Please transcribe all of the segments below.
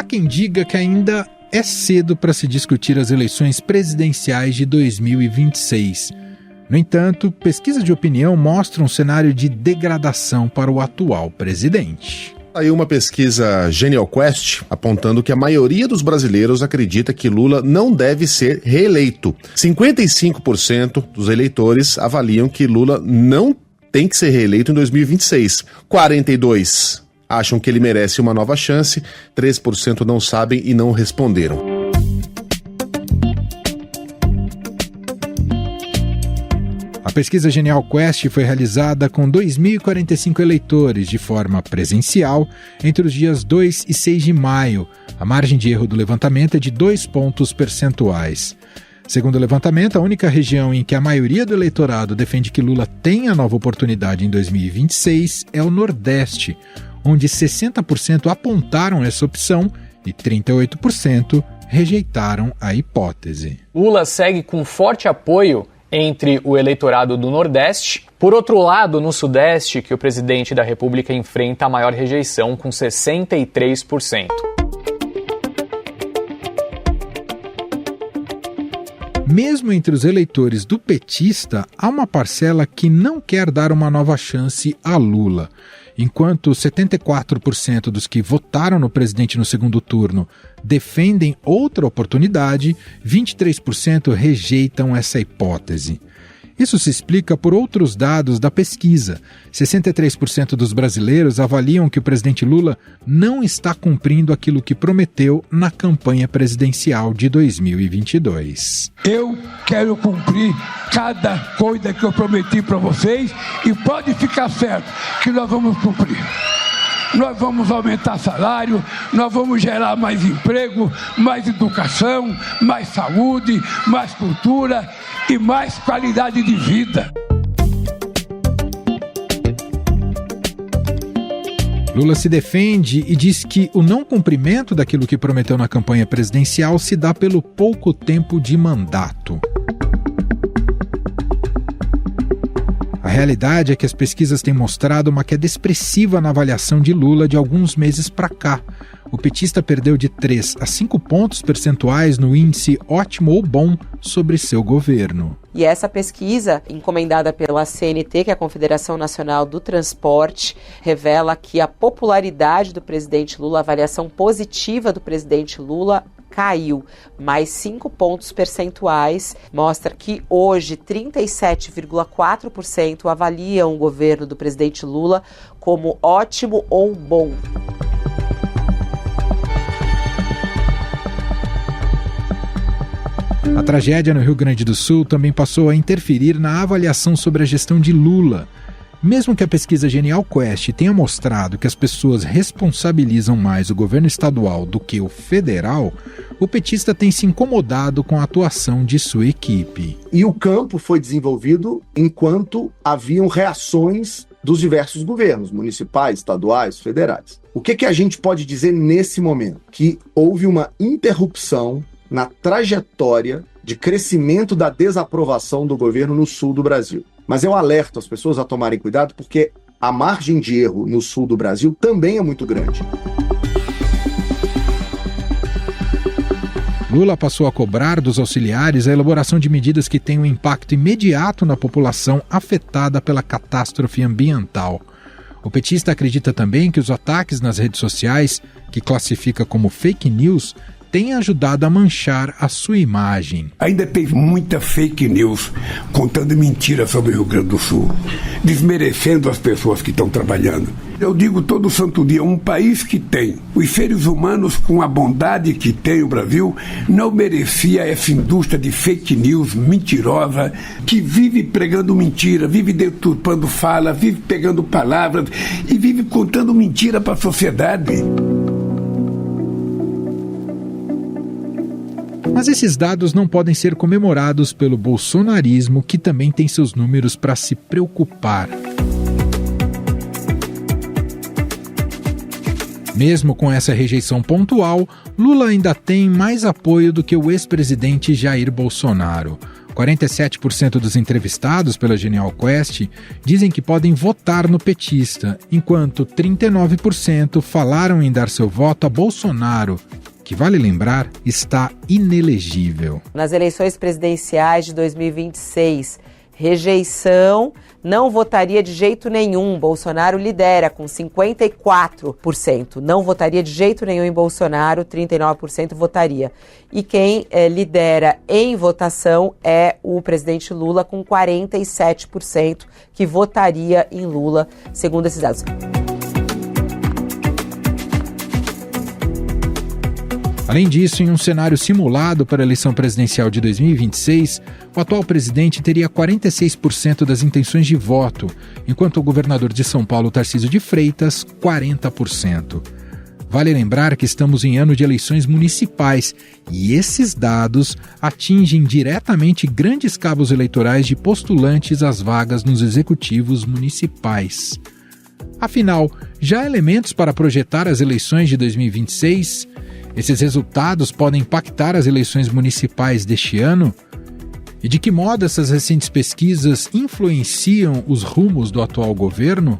quem diga que ainda é cedo para se discutir as eleições presidenciais de 2026. No entanto, pesquisas de opinião mostram um cenário de degradação para o atual presidente. Aí uma pesquisa Genial Quest apontando que a maioria dos brasileiros acredita que Lula não deve ser reeleito. 55% dos eleitores avaliam que Lula não tem que ser reeleito em 2026. 42% acham que ele merece uma nova chance, 3% não sabem e não responderam. A pesquisa Genial Quest foi realizada com 2.045 eleitores de forma presencial entre os dias 2 e 6 de maio. A margem de erro do levantamento é de 2 pontos percentuais. Segundo o levantamento, a única região em que a maioria do eleitorado defende que Lula tenha nova oportunidade em 2026 é o Nordeste, onde 60% apontaram essa opção e 38% rejeitaram a hipótese. Lula segue com forte apoio entre o eleitorado do Nordeste. Por outro lado, no Sudeste, que o presidente da República enfrenta a maior rejeição, com 63%. Mesmo entre os eleitores do petista, há uma parcela que não quer dar uma nova chance a Lula. Enquanto 74% dos que votaram no presidente no segundo turno defendem outra oportunidade, 23% rejeitam essa hipótese. Isso se explica por outros dados da pesquisa. 63% dos brasileiros avaliam que o presidente Lula não está cumprindo aquilo que prometeu na campanha presidencial de 2022. Eu quero cumprir cada coisa que eu prometi para vocês e pode ficar certo que nós vamos cumprir. Nós vamos aumentar salário, nós vamos gerar mais emprego, mais educação, mais saúde, mais cultura e mais qualidade de vida. Lula se defende e diz que o não cumprimento daquilo que prometeu na campanha presidencial se dá pelo pouco tempo de mandato. A realidade é que as pesquisas têm mostrado uma queda expressiva na avaliação de Lula de alguns meses para cá. O petista perdeu de 3 a 5 pontos percentuais no índice ótimo ou bom sobre seu governo. E essa pesquisa, encomendada pela CNT, que é a Confederação Nacional do Transporte, revela que a popularidade do presidente Lula, a avaliação positiva do presidente Lula, caiu mais 5 pontos percentuais, mostra que hoje 37,4% avaliam o governo do presidente Lula como ótimo ou bom. A tragédia no Rio Grande do Sul também passou a interferir na avaliação sobre a gestão de Lula. Mesmo que a pesquisa Genial Quest tenha mostrado que as pessoas responsabilizam mais o governo estadual do que o federal, o petista tem se incomodado com a atuação de sua equipe. E o campo foi desenvolvido enquanto haviam reações dos diversos governos, municipais, estaduais, federais. O que a gente pode dizer nesse momento? Que houve uma interrupção na trajetória de crescimento da desaprovação do governo no sul do Brasil. Mas eu alerto as pessoas a tomarem cuidado porque a margem de erro no sul do Brasil também é muito grande. Lula passou a cobrar dos auxiliares a elaboração de medidas que tenham impacto imediato na população afetada pela catástrofe ambiental. O petista acredita também que os ataques nas redes sociais, que classifica como fake news, tem ajudado a manchar a sua imagem. Ainda tem muita fake news contando mentiras sobre o Rio Grande do Sul, desmerecendo as pessoas que estão trabalhando. Eu digo todo santo dia, um país que tem os seres humanos com a bondade que tem o Brasil, não merecia essa indústria de fake news mentirosa, que vive pregando mentira, vive deturpando fala, vive pegando palavras e vive contando mentira para a sociedade. Mas esses dados não podem ser comemorados pelo bolsonarismo, que também tem seus números para se preocupar. Mesmo com essa rejeição pontual, Lula ainda tem mais apoio do que o ex-presidente Jair Bolsonaro. 47% dos entrevistados pela Genial Quest dizem que podem votar no petista, enquanto 39% falaram em dar seu voto a Bolsonaro, que, vale lembrar, está inelegível. Nas eleições presidenciais de 2026, rejeição, não votaria de jeito nenhum. Bolsonaro lidera com 54%. Não votaria de jeito nenhum em Bolsonaro, 39% votaria. E quem lidera em votação é o presidente Lula, com 47% que votaria em Lula, segundo esses dados. Além disso, em um cenário simulado para a eleição presidencial de 2026, o atual presidente teria 46% das intenções de voto, enquanto o governador de São Paulo, Tarcísio de Freitas, 40%. Vale lembrar que estamos em ano de eleições municipais e esses dados atingem diretamente grandes cabos eleitorais de postulantes às vagas nos executivos municipais. Afinal, já há elementos para projetar as eleições de 2026? Esses resultados podem impactar as eleições municipais deste ano? E de que modo essas recentes pesquisas influenciam os rumos do atual governo?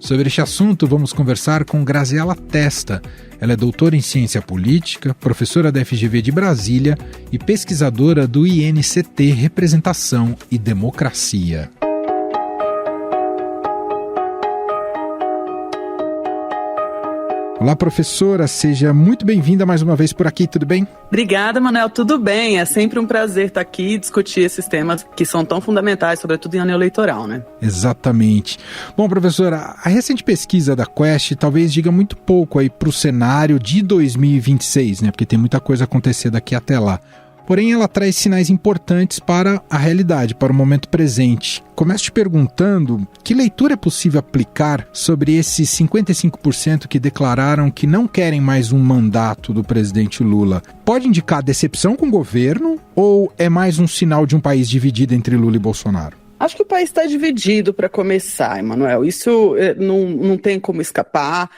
Sobre este assunto, vamos conversar com Graziela Testa. Ela é doutora em Ciência Política, professora da FGV de Brasília e pesquisadora do INCT Representação e Democracia. Olá, professora, seja muito bem-vinda mais uma vez por aqui, tudo bem? Obrigada, Manuel, tudo bem. É sempre um prazer estar aqui e discutir esses temas que são tão fundamentais, sobretudo em ano eleitoral, né? Exatamente. Bom, professora, a recente pesquisa da Quest talvez diga muito pouco aí para o cenário de 2026, né? Porque tem muita coisa a acontecer daqui até lá. Porém, ela traz sinais importantes para a realidade, para o momento presente. Começo te perguntando que leitura é possível aplicar sobre esses 55% que declararam que não querem mais um mandato do presidente Lula. Pode indicar decepção com o governo ou é mais um sinal de um país dividido entre Lula e Bolsonaro? Acho que o país está dividido para começar, Emanuel. Isso não tem como escapar.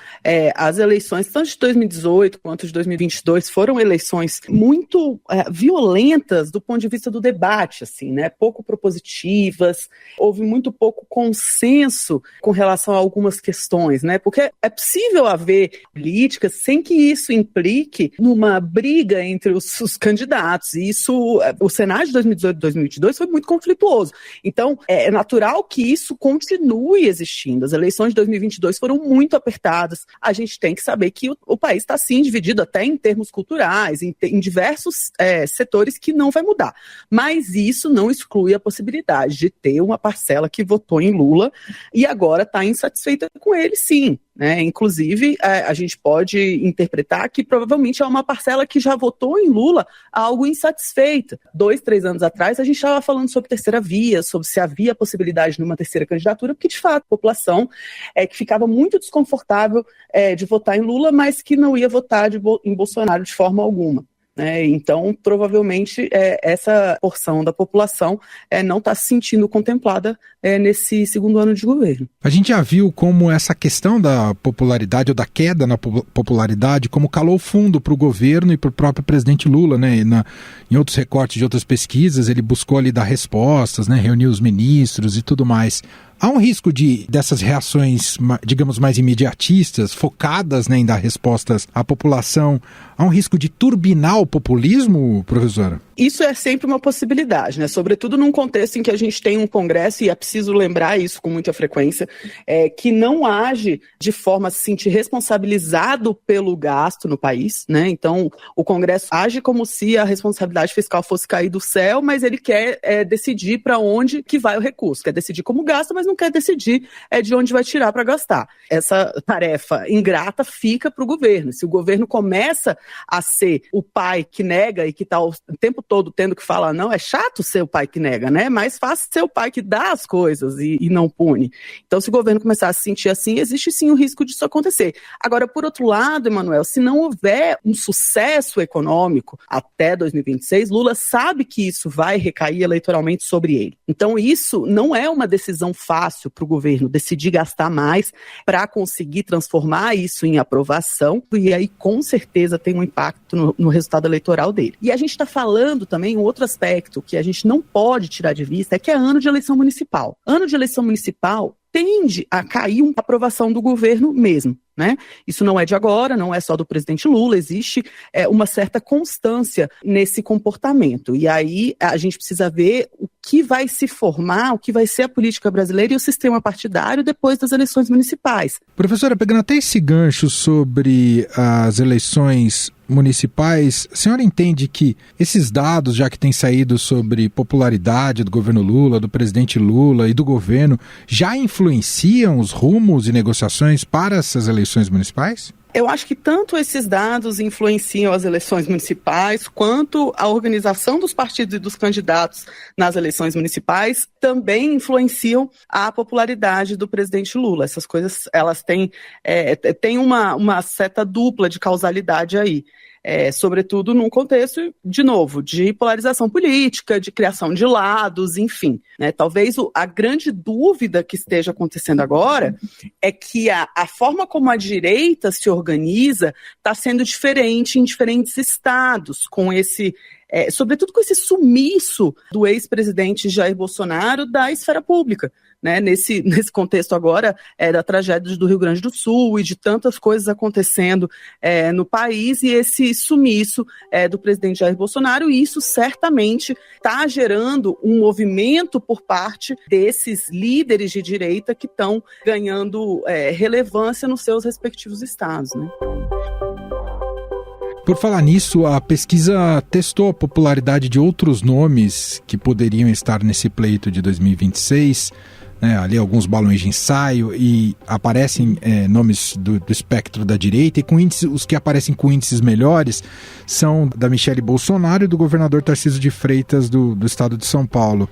As eleições, tanto de 2018 quanto de 2022, foram eleições muito violentas do ponto de vista do debate, assim, né? Pouco propositivas, houve muito pouco consenso com relação a algumas questões, né? Porque é possível haver políticas sem que isso implique numa briga entre os candidatos. E isso, o cenário de 2018 e 2022 foi muito conflituoso. Então, é natural que isso continue existindo. As eleições de 2022 foram muito apertadas. A gente tem que saber que o país está, sim, dividido até em termos culturais, em diversos setores que não vai mudar. Mas isso não exclui a possibilidade de ter uma parcela que votou em Lula e agora está insatisfeita com ele, sim. Inclusive, a gente pode interpretar que provavelmente é uma parcela que já votou em Lula algo insatisfeita. 2, 3 anos atrás, a gente estava falando sobre terceira via, sobre se havia possibilidade de uma terceira candidatura, porque, de fato, a população que ficava muito desconfortável de votar em Lula, mas que não ia votar em Bolsonaro de forma alguma. Então, provavelmente, essa porção da população não está se sentindo contemplada nesse segundo ano de governo. A gente já viu como essa questão da popularidade ou da queda na popularidade, como calou fundo para o governo e para o próprio presidente Lula, né? Em outros recortes de outras pesquisas, ele buscou ali dar respostas, né? Reuniu os ministros e tudo mais. Há um risco dessas reações, digamos, mais imediatistas, focadas, né, em dar respostas à população, há um risco de turbinar o populismo, professora? Isso é sempre uma possibilidade, né? Sobretudo num contexto em que a gente tem um Congresso, e é preciso lembrar isso com muita frequência, que não age de forma a se sentir responsabilizado pelo gasto no país, né? Então, o Congresso age como se a responsabilidade fiscal fosse cair do céu, mas ele quer decidir para onde que vai o recurso. Quer decidir como gasta, mas não quer decidir de onde vai tirar para gastar. Essa tarefa ingrata fica para o governo. Se o governo começa a ser o pai que nega e que está o tempo todo tendo que falar, não, é chato ser o pai que nega, né? Mais fácil ser o pai que dá as coisas e não pune. Então, se o governo começar a se sentir assim, existe sim o risco disso acontecer. Agora, por outro lado, Emanuel, se não houver um sucesso econômico até 2026, Lula sabe que isso vai recair eleitoralmente sobre ele. Então, isso não é uma decisão fácil fácil para o governo decidir gastar mais para conseguir transformar isso em aprovação, e aí com certeza tem um impacto no resultado eleitoral dele. E a gente está falando também um outro aspecto que a gente não pode tirar de vista, é que é ano de eleição municipal. Ano de eleição municipal tende a cair uma aprovação do governo mesmo, né? Isso não é de agora, não é só do presidente Lula, existe uma certa constância nesse comportamento. E aí a gente precisa ver o que vai se formar, o que vai ser a política brasileira e o sistema partidário depois das eleições municipais. Professora, pegando até esse gancho sobre as eleições municipais, a senhora entende que esses dados, já que têm saído sobre popularidade do governo Lula, do presidente Lula e do governo, já influenciam os rumos e negociações para essas eleições municipais? Eu acho que tanto esses dados influenciam as eleições municipais, quanto a organização dos partidos e dos candidatos nas eleições municipais também influenciam a popularidade do presidente Lula. Essas coisas, elas têm uma certa dupla de causalidade aí. Sobretudo num contexto, de novo, de polarização política, de criação de lados, enfim. Né? Talvez a grande dúvida que esteja acontecendo agora é que a forma como a direita se organiza está sendo diferente em diferentes estados, com esse... sobretudo com esse sumiço do ex-presidente Jair Bolsonaro da esfera pública, né? Nesse contexto agora da tragédia do Rio Grande do Sul e de tantas coisas acontecendo no país, e esse sumiço do presidente Jair Bolsonaro, e isso certamente está gerando um movimento por parte desses líderes de direita que estão ganhando relevância nos seus respectivos estados, né? Por falar nisso, a pesquisa testou a popularidade de outros nomes que poderiam estar nesse pleito de 2026, né, ali alguns balões de ensaio, e aparecem nomes do espectro da direita, e com índices, os que aparecem com índices melhores são da Michelle Bolsonaro e do governador Tarcísio de Freitas do estado de São Paulo.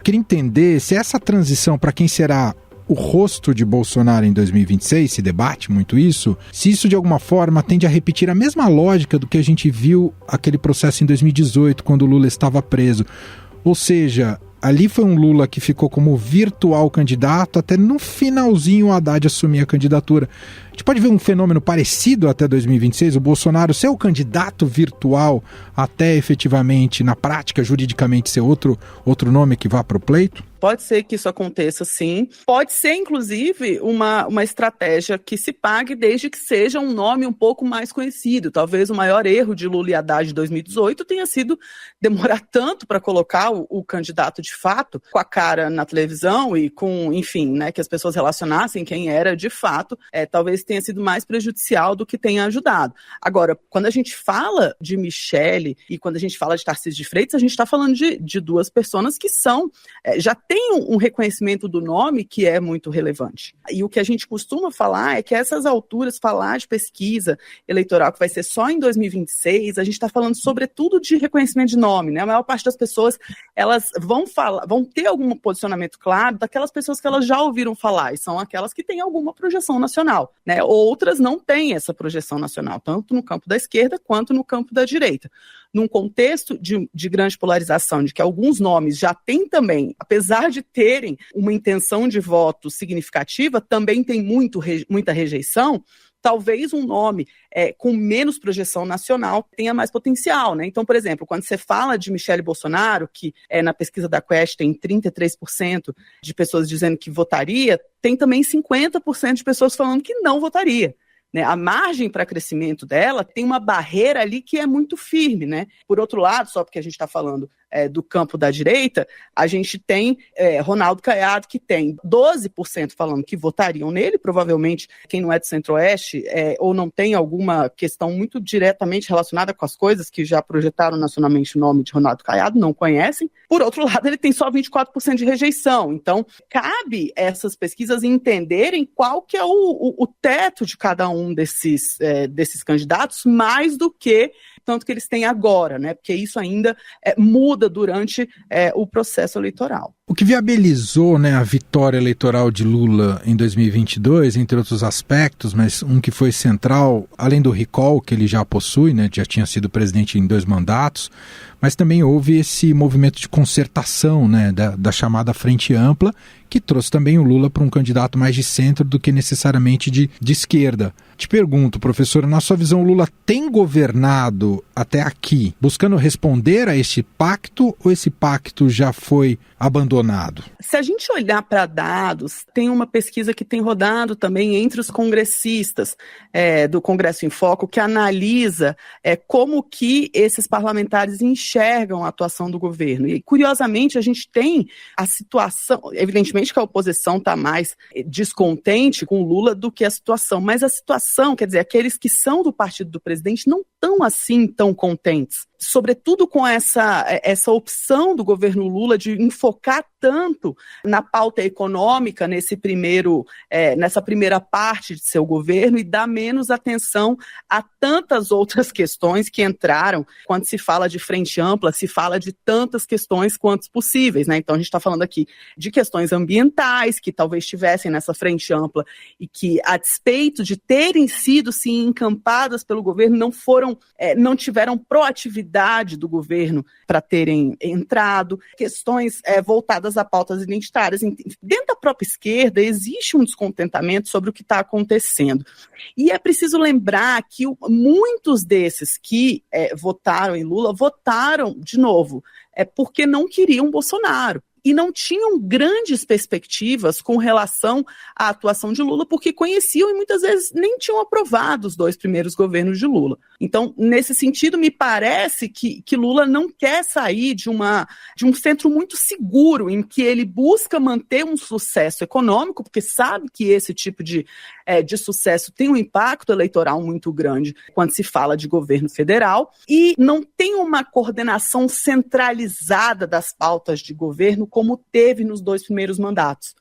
Queria entender se essa transição para quem será o rosto de Bolsonaro em 2026, se debate muito isso, se isso de alguma forma tende a repetir a mesma lógica do que a gente viu aquele processo em 2018, quando o Lula estava preso. Ou seja, ali foi um Lula que ficou como virtual candidato, até no finalzinho o Haddad assumir a candidatura. A gente pode ver um fenômeno parecido até 2026, o Bolsonaro ser o candidato virtual até efetivamente, na prática, juridicamente, ser outro nome que vá para o pleito? Pode ser que isso aconteça, sim. Pode ser, inclusive, uma estratégia que se pague desde que seja um nome um pouco mais conhecido. Talvez o maior erro de Lula e Haddad de 2018 tenha sido demorar tanto para colocar o candidato de fato, com a cara na televisão e com, enfim, né, que as pessoas relacionassem quem era de fato. Talvez tenha sido mais prejudicial do que tenha ajudado. Agora, quando a gente fala de Michelle e quando a gente fala de Tarcísio de Freitas, a gente está falando de duas pessoas que são... já tem um reconhecimento do nome que é muito relevante. E o que a gente costuma falar é que a essas alturas, falar de pesquisa eleitoral que vai ser só em 2026, a gente está falando sobretudo de reconhecimento de nome, né? A maior parte das pessoas, elas vão ter algum posicionamento claro daquelas pessoas que elas já ouviram falar, e são aquelas que têm alguma projeção nacional, né? Outras não têm essa projeção nacional, tanto no campo da esquerda quanto no campo da direita. Num contexto de grande polarização, de que alguns nomes já têm também, apesar de terem uma intenção de voto significativa, também tem muita rejeição, talvez um nome com menos projeção nacional tenha mais potencial, né? Então, por exemplo, quando você fala de Michelle Bolsonaro, que na pesquisa da Quest tem 33% de pessoas dizendo que votaria, tem também 50% de pessoas falando que não votaria. Né, a margem para crescimento dela tem uma barreira ali que é muito firme, né? Por outro lado, só porque a gente está falando do campo da direita, a gente tem Ronaldo Caiado, que tem 12% falando que votariam nele, provavelmente quem não é do Centro-Oeste ou não tem alguma questão muito diretamente relacionada com as coisas que já projetaram nacionalmente o nome de Ronaldo Caiado, não conhecem. Por outro lado, ele tem só 24% de rejeição. Então, cabe essas pesquisas entenderem qual que é o teto de cada um desses candidatos, mais do que tanto que eles têm agora, né? Porque isso ainda muda durante o processo eleitoral. O que viabilizou, né, a vitória eleitoral de Lula em 2022, entre outros aspectos, mas um que foi central, além do recall que ele já possui, né, já tinha sido presidente em 2 mandatos, mas também houve esse movimento de concertação, né, da chamada Frente Ampla, que trouxe também o Lula para um candidato mais de centro do que necessariamente de esquerda. Te pergunto, professor, na sua visão, o Lula tem governado até aqui buscando responder a este pacto ou esse pacto já foi abandonado? Se a gente olhar para dados, tem uma pesquisa que tem rodado também entre os congressistas do Congresso em Foco, que analisa como que esses parlamentares enxergam a atuação do governo. E, curiosamente, a gente tem a situação, evidentemente que a oposição está mais descontente com o Lula do que a situação, mas a situação, quer dizer, aqueles que são do partido do presidente não estão assim tão contentes, sobretudo com essa opção do governo Lula de enfocar tanto na pauta econômica nessa primeira parte de seu governo e dar menos atenção a tantas outras questões que entraram. Quando se fala de frente ampla, se fala de tantas questões quanto possíveis, né? Então a gente está falando aqui de questões ambientais que talvez estivessem nessa frente ampla e que, a despeito de terem sido sim encampadas pelo governo, não tiveram proatividade do governo para terem entrado. Questões voltadas a pautas identitárias. Dentro da própria esquerda existe um descontentamento sobre o que está acontecendo. E é preciso lembrar que muitos desses que votaram em Lula votaram, de novo, porque não queriam Bolsonaro. E não tinham grandes perspectivas com relação à atuação de Lula, porque conheciam e muitas vezes nem tinham aprovado os 2 primeiros governos de Lula. Então, nesse sentido, me parece que Lula não quer sair de um centro muito seguro, em que ele busca manter um sucesso econômico, porque sabe que esse tipo de sucesso tem um impacto eleitoral muito grande quando se fala de governo federal, e não tem uma coordenação centralizada das pautas de governo como teve nos 2 primeiros mandatos.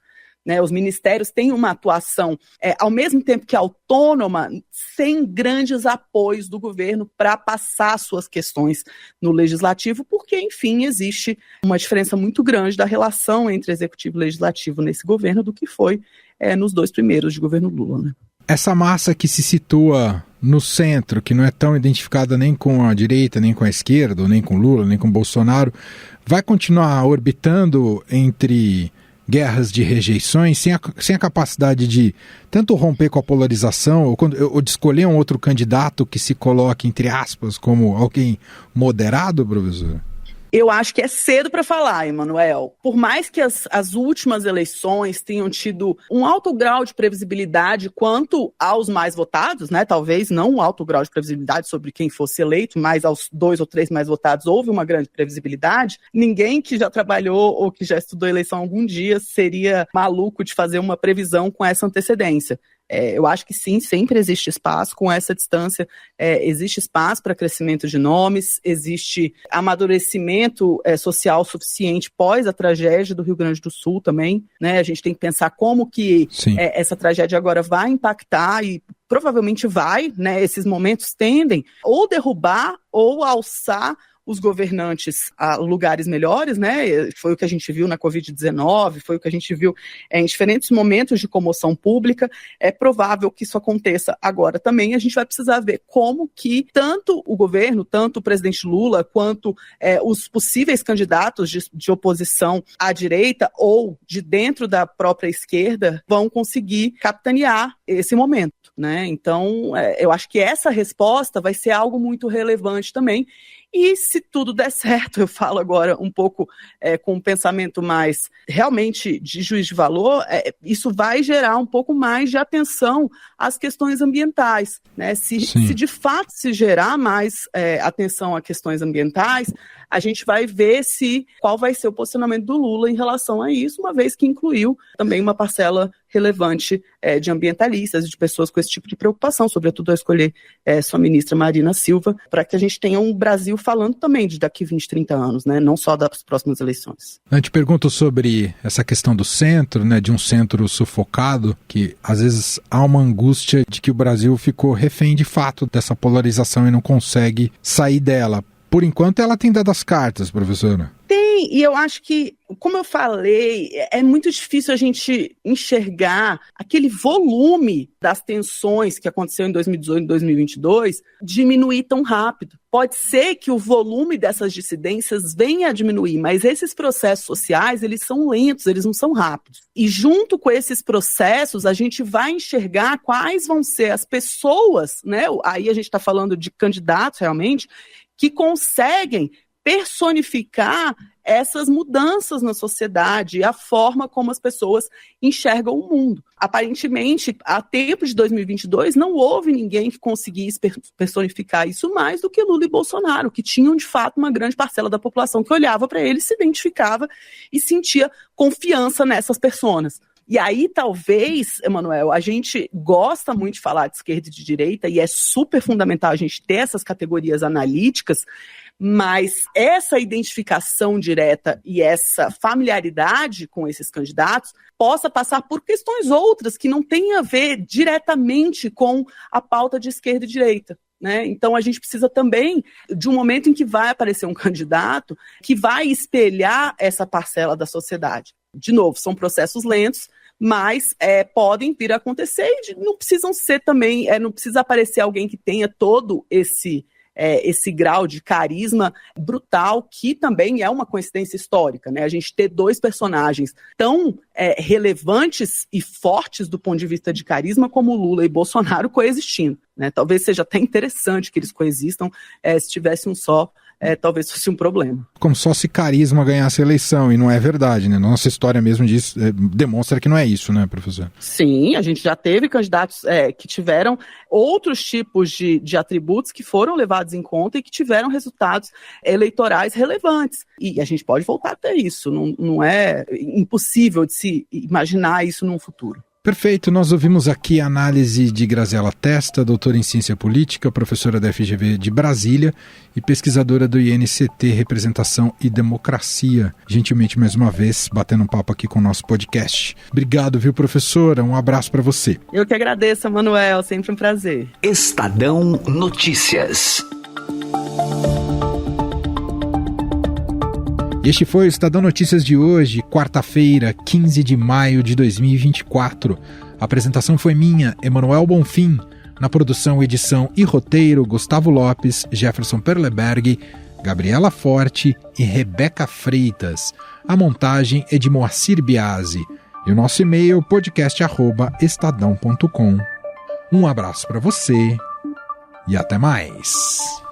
Né, os ministérios têm uma atuação, ao mesmo tempo que autônoma, sem grandes apoios do governo para passar suas questões no legislativo, porque, enfim, existe uma diferença muito grande da relação entre executivo e legislativo nesse governo do que foi nos 2 primeiros de governo Lula. Né? Essa massa que se situa no centro, que não é tão identificada nem com a direita, nem com a esquerda, nem com Lula, nem com Bolsonaro, vai continuar orbitando entre guerras de rejeições, sem a capacidade de tanto romper com a polarização ou de escolher um outro candidato que se coloque, entre aspas, como alguém moderado, professor? Eu acho que é cedo para falar, Emanuel. Por mais que as últimas eleições tenham tido um alto grau de previsibilidade quanto aos mais votados, né? Talvez não um alto grau de previsibilidade sobre quem fosse eleito, mas aos 2 ou 3 mais votados houve uma grande previsibilidade. Ninguém que já trabalhou ou que já estudou eleição algum dia seria maluco de fazer uma previsão com essa antecedência. Eu acho que sim, sempre existe espaço com essa distância, existe espaço para crescimento de nomes, existe amadurecimento social suficiente pós a tragédia do Rio Grande do Sul também, né? A gente tem que pensar como que essa tragédia agora vai impactar e provavelmente vai, né? Esses momentos tendem ou derrubar ou alçar os governantes a lugares melhores, né? Foi o que a gente viu na Covid-19, foi o que a gente viu em diferentes momentos de comoção pública. É provável que isso aconteça agora também. A gente vai precisar ver como que tanto o governo, tanto o presidente Lula, quanto os possíveis candidatos de oposição à direita ou de dentro da própria esquerda vão conseguir capitanear esse momento, né? Então, eu acho que essa resposta vai ser algo muito relevante também. E se tudo der certo, eu falo agora um pouco com um pensamento mais realmente de juiz de valor, isso vai gerar um pouco mais de atenção às questões ambientais, né? Se de fato se gerar mais atenção a questões ambientais, a gente vai ver qual vai ser o posicionamento do Lula em relação a isso, uma vez que incluiu também uma parcela relevante de ambientalistas e de pessoas com esse tipo de preocupação, sobretudo ao escolher sua ministra Marina Silva, para que a gente tenha um Brasil falando também de daqui 20, 30 anos, né? Não só das próximas eleições. Eu te pergunto sobre essa questão do centro, né? De um centro sufocado, que às vezes há uma angústia de que o Brasil ficou refém de fato dessa polarização e não consegue sair dela. Por enquanto ela tem dado as cartas, professora. Tem, Sim, e eu acho que, como eu falei, é muito difícil a gente enxergar aquele volume das tensões que aconteceu em 2018 e 2022 diminuir tão rápido. Pode ser que o volume dessas dissidências venha a diminuir, mas esses processos sociais, eles são lentos, eles não são rápidos. E junto com esses processos, a gente vai enxergar quais vão ser as pessoas, né? Aí a gente está falando de candidatos realmente, que conseguem personificar essas mudanças na sociedade e a forma como as pessoas enxergam o mundo. Aparentemente, a tempo de 2022, não houve ninguém que conseguisse personificar isso mais do que Lula e Bolsonaro, que tinham, de fato, uma grande parcela da população que olhava para eles, se identificava e sentia confiança nessas personas. E aí, talvez, Emanuel, a gente gosta muito de falar de esquerda e de direita, e é super fundamental a gente ter essas categorias analíticas, mas essa identificação direta e essa familiaridade com esses candidatos possa passar por questões outras que não têm a ver diretamente com a pauta de esquerda e direita, né? Então a gente precisa também de um momento em que vai aparecer um candidato que vai espelhar essa parcela da sociedade. De novo, são processos lentos, mas podem vir a acontecer e não precisam ser também, não precisa aparecer alguém que tenha todo esse grau de carisma brutal, que também é uma coincidência histórica, né? A gente ter dois personagens tão relevantes e fortes do ponto de vista de carisma como Lula e Bolsonaro coexistindo, né? Talvez seja até interessante que eles coexistam, se tivesse um só, talvez fosse um problema. Como só se carisma ganhasse a eleição, e não é verdade, né? Nossa história mesmo diz, demonstra que não é isso, né, professor? Sim, a gente já teve candidatos que tiveram outros tipos de atributos que foram levados em conta e que tiveram resultados eleitorais relevantes. E a gente pode voltar até isso, não é impossível de se imaginar isso num futuro. Perfeito, nós ouvimos aqui a análise de Graziela Testa, doutora em Ciência Política, professora da FGV de Brasília e pesquisadora do INCT Representação e Democracia. Gentilmente, mais uma vez, batendo um papo aqui com o nosso podcast. Obrigado, viu, professora? Um abraço para você. Eu que agradeço, Manuel, sempre um prazer. Estadão Notícias. Este foi o Estadão Notícias de hoje, quarta-feira, 15 de maio de 2024. A apresentação foi minha, Emanuel Bonfim. Na produção, edição e roteiro, Gustavo Lopes, Jefferson Perleberg, Gabriela Forte e Rebeca Freitas. A montagem é de Moacir Biasi. E o nosso e-mail, podcast@estadão.com. Um abraço para você e até mais.